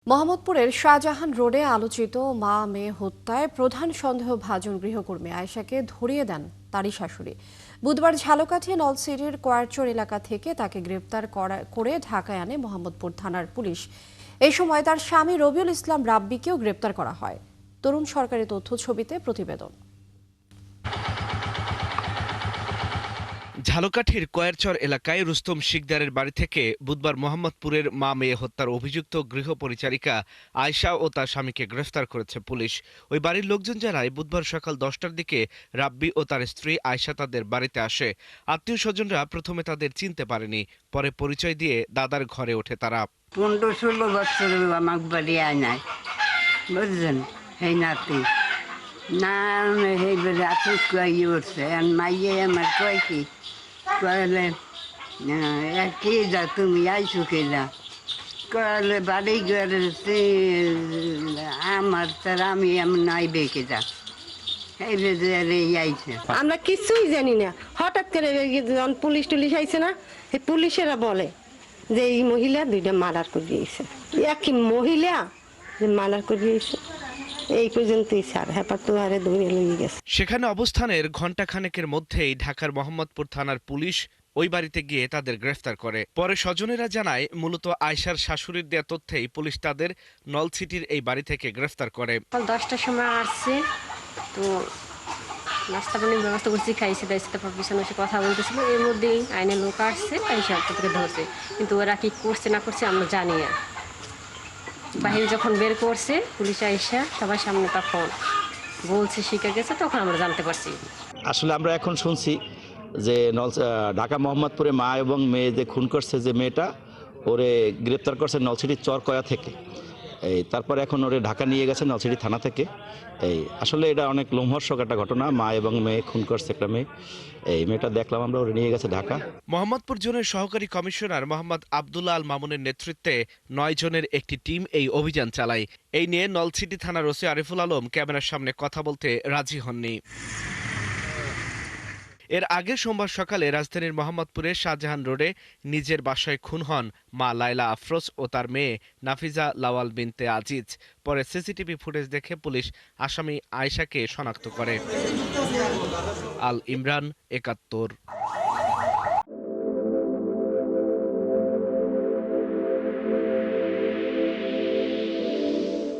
মোহাম্মদপুরের শাহজাহান রোডে আলোচিত মা মেয়ে হত্যায় প্রধান সন্দেহভাজন গৃহকর্মী আয়েশাকে ধরিয়ে দেন তারই শাশুড়ি। বুধবার ঝালকাঠি নলছিটির কোয়ারচর এলাকা থেকে তাকে গ্রেপ্তার করে ঢাকায় আনে মোহাম্মদপুর থানার পুলিশ। এই সময় তার স্বামী রবিউল ইসলাম রাব্বিকেও গ্রেপ্তার করা হয়। তরুণ সরকারি তথ্য ছবিতে প্রতিবেদন। ঝালকাঠির কোয়ারচর এলাকায় রুস্তম শিকদারের বাড়ি থেকে বুধবার মোহাম্মদপুরের মা মেয়ে হত্যার অভিযুক্ত গৃহপরিচারিকা আয়েশা ও তার স্বামীকে গ্রেফতার করেছে পুলিশ। ওই বাড়ির লোকজন জানায় বুধবার সকাল 10টার দিকে রাব্বি ও তার স্ত্রী আয়েশা তাদের বাড়িতে আসে। আত্মীয় স্বজনরা প্রথমে তাদের চিনতে পারেনি, পরে পরিচয় দিয়ে দাদার ঘরে ওঠে তারা। 15-16 বছর আমার বাড়ি আয় নাই, বুঝলেন? এই নাতি না এইবারে আছে কয়ে উঠছে আর মাইয়ে আমার কয় কি কয়লে কে যা তুমি আইসো কে যা কয়লে বাড়ি ঘরে আমার তার আমি নাই বেঁকে যা এই বেজারে আইছে। আমরা কিছুই জানি না, হঠাৎ করে যখন পুলিশ টুলিশ আইছে না, এই পুলিশেরা বলে যে এই মহিলা দুইটা মার্ডার করে দিয়েছে। একই মহিলা যে মার্ডার করে দিয়েছে এই পর্যন্তই স্যার, হ্যাপার তো আরে ধরে লইয়ে গেছে। সেখানে অবস্থানের ঘণ্টাখানেকের মধ্যেই ঢাকার মোহাম্মদপুর থানার পুলিশ ওই বাড়িতে গিয়ে তাদের গ্রেফতার করে। পরে স্বজনেরা জানায় মূলত আয়েশার শাশুড়ির দেয়া তথ্যেই পুলিশ তাদের নলছিটির এই বাড়ি থেকে গ্রেফতার করে। 10টার সময় আসছে, তো নাস্তা পানির ব্যবস্থা করছি, খাইছে দাইছে, তারপর পিছনে এসে কথা বলতেছিল। এর মধ্যেই আইনের লোক আসছে, আইসা থেকে ধরছে, কিন্তু ওরা কি করছে না করছে আমরা জানি না। বাহিরে যখন বের করছে পুলিশ আইসা সবার সামনে তখন বলছে শিখে গেছে, তখন আমরা জানতে পারছি। আসলে আমরা এখন শুনছি যে ঢাকা মোহাম্মদপুরে মা এবং মেয়ে যে খুন করছে, যে মেয়েটা ওরে গ্রেপ্তার করছে নলছিটির চরকয়া থেকে। তারপরে এখন ওরে ঢাকা নিয়ে গেছে নলছিটি থানা থেকে। আসলে এটা অনেক লোমহর্ষক একটা ঘটনা, মা এবং মেয়ে খুন করছে একটা মেয়ে। এই মেয়েটা দেখলাম আমরা, ওরে নিয়ে গেছে ঢাকা। মোহাম্মদপুর জোনের সহকারী কমিশনার মোহাম্মদ আবদুল্লাহ আল মামুনের নেতৃত্বে 9 জনের একটি টিম এই অভিযান চালায়। এই নিয়ে নলছিটি থানার ওসি আরিফুল আলম ক্যামেরার সামনে কথা বলতে রাজি হননি। এর আগে সোমবার সকালে রাজধানীর মোহাম্মদপুরের শাহজাহান রোডে নিজের বাসায় খুন হন মা লায়লা আফরোজ ও তার মেয়ে নাফিজা লাওয়াল বিনতে আজিজ। পরে সিসিটিভি ফুটেজ দেখে পুলিশ আসামি আয়েশাকে শনাক্ত করে। আল ইমরান, ৭১।